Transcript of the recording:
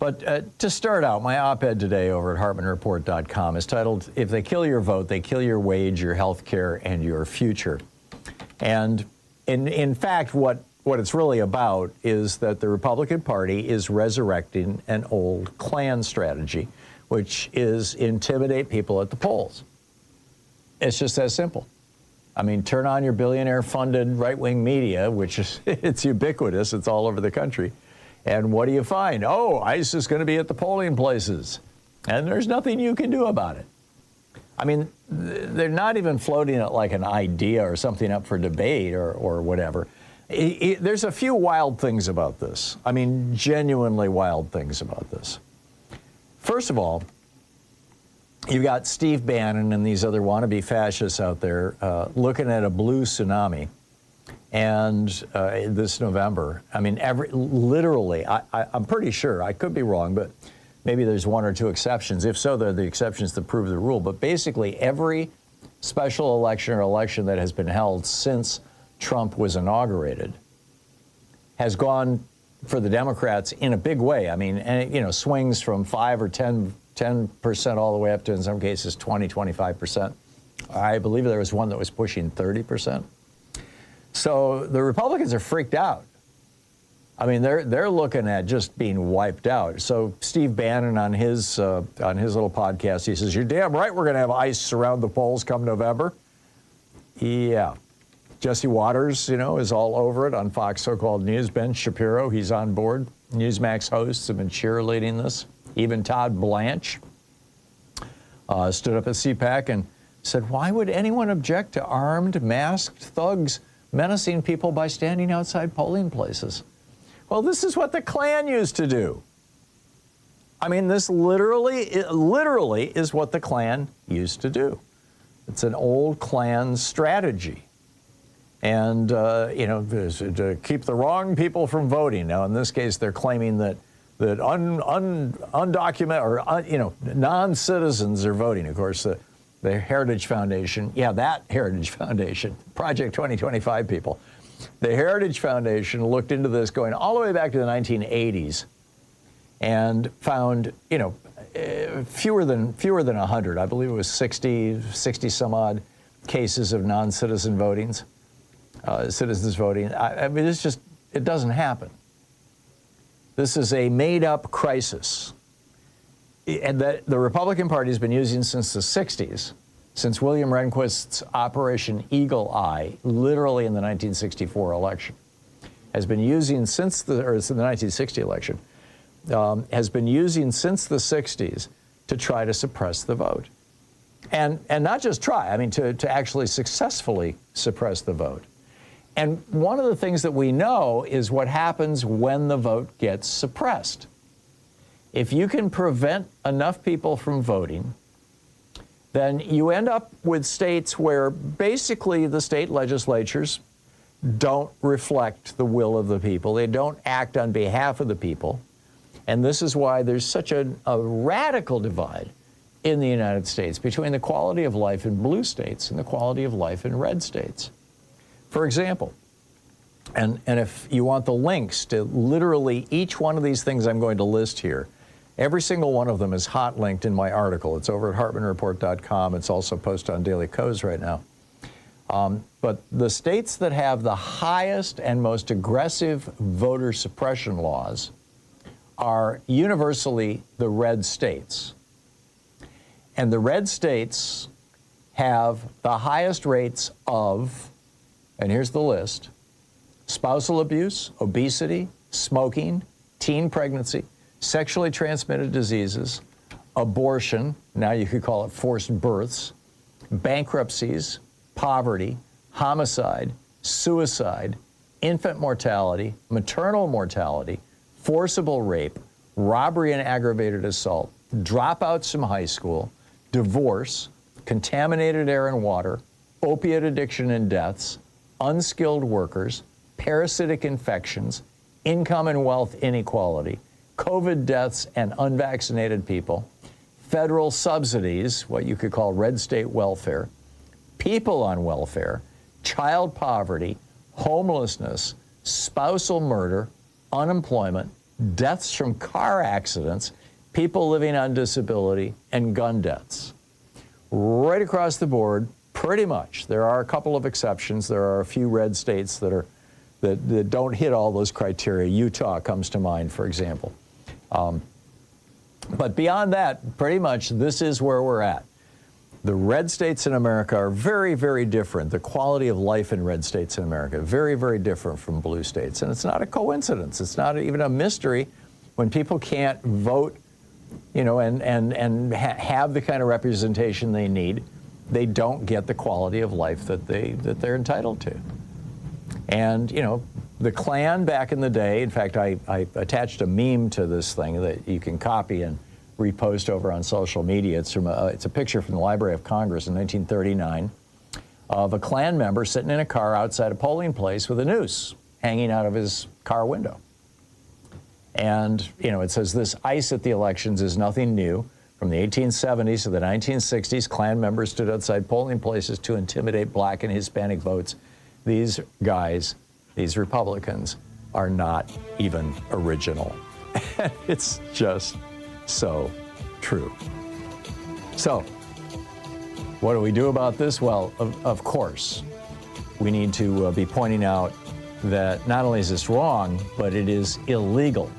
But to start out, my op-ed today over at HartmannReport.com is titled, "If They Kill Your Vote, They Kill Your Wage, Your Health Care, and Your Future." And in fact, what it's really about is that the Republican Party is resurrecting an old Klan strategy, which is intimidate people at the polls. It's just that simple. I mean, turn on your billionaire-funded right-wing media, which is it's ubiquitous. It's all over the country. And what do you find? Oh, ICE is going to be at the polling places, and there's nothing you can do about it. I mean, they're not even floating it like an idea or something up for debate or whatever. There's a few wild things about this. I mean, genuinely wild things about this. First of all, you've got Steve Bannon and these other wannabe fascists out there looking at a blue tsunami. And this November, I mean, literally, I'm pretty sure, I could be wrong, but maybe there's one or two exceptions. If so, they're the exceptions that prove the rule. But basically, every special election or election that has been held since Trump was inaugurated has gone for the Democrats in a big way. I mean, and you know, swings from 5 or 10% all the way up to, in some cases, 20, 25%. I believe there was one that was pushing 30%. So the Republicans are freaked out. I mean, they're looking at just being wiped out. So Steve Bannon on his little podcast, he says, "You're damn right we're going to have ICE surround the polls come November." Yeah. Jesse Waters, you know, is all over it on Fox So-Called News. Ben Shapiro, he's on board. Newsmax hosts have been cheerleading this. Even Todd Blanche stood up at CPAC and said, "Why would anyone object to armed, masked thugs menacing people by standing outside polling places?" Well, this is what the Klan used to do. I mean, this literally is what the Klan used to do. It's an old Klan strategy. And, you know, to keep the wrong people from voting. Now, in this case, they're claiming that undocumented or, you know, non-citizens are voting. Of course, the Heritage Foundation, that Heritage Foundation, Project 2025 people. The Heritage Foundation looked into this going all the way back to the 1980s and found, you know, fewer than 100. I believe it was 60 some odd cases of non-citizen votings, citizens voting. I mean, it's just, it doesn't happen. This is a made-up crisis. And that the Republican Party has been using since the 60s, since William Rehnquist's Operation Eagle Eye, literally in the 1964 election, has been using since the 1960 election, has been using since the 60s to try to suppress the vote. And not just try, I mean, to actually successfully suppress the vote. And one of the things that we know is what happens when the vote gets suppressed. If you can prevent enough people from voting, then you end up with states where basically the state legislatures don't reflect the will of the people. They don't act on behalf of the people. And this is why there's such a radical divide in the United States between the quality of life in blue states and the quality of life in red states. For example, and if you want the links to literally each one of these things I'm going to list here, every single one of them is hot linked in my article. It's over at HartmannReport.com. It's also posted on Daily Kos right now. But the states that have the highest and most aggressive voter suppression laws are universally the red states. And the red states have the highest rates of, and here's the list, spousal abuse, obesity, smoking, teen pregnancy, sexually transmitted diseases, abortion, now you could call it forced births, bankruptcies, poverty, homicide, suicide, infant mortality, maternal mortality, forcible rape, robbery and aggravated assault, dropouts from high school, divorce, contaminated air and water, opiate addiction and deaths, unskilled workers, parasitic infections, income and wealth inequality, COVID deaths and unvaccinated people, federal subsidies, what you could call red state welfare, people on welfare, child poverty, homelessness, spousal murder, unemployment, deaths from car accidents, people living on disability, and gun deaths. Right across the board, pretty much. There are a couple of exceptions. There are a few red states that don't hit all those criteria. Utah comes to mind, for example. But beyond that, pretty much this is where we're at. The red states in America are very, very different. The quality of life in red states in America, very, very different from blue states. And it's not a coincidence. It's not even a mystery when people can't vote, you know, and have the kind of representation they need. They don't get the quality of life that they're entitled to. And, you know, the Klan back in the day, in fact, I attached a meme to this thing that you can copy and repost over on social media. It's a picture from the Library of Congress in 1939 of a Klan member sitting in a car outside a polling place with a noose hanging out of his car window. And, you know, it says this ice at the elections is nothing new. From the 1870s to the 1960s, Klan members stood outside polling places to intimidate black and Hispanic votes. These guys, these Republicans, are not even original. It's just so true. So, what do we do about this? Well, of course, we need to be pointing out that not only is this wrong, but it is illegal.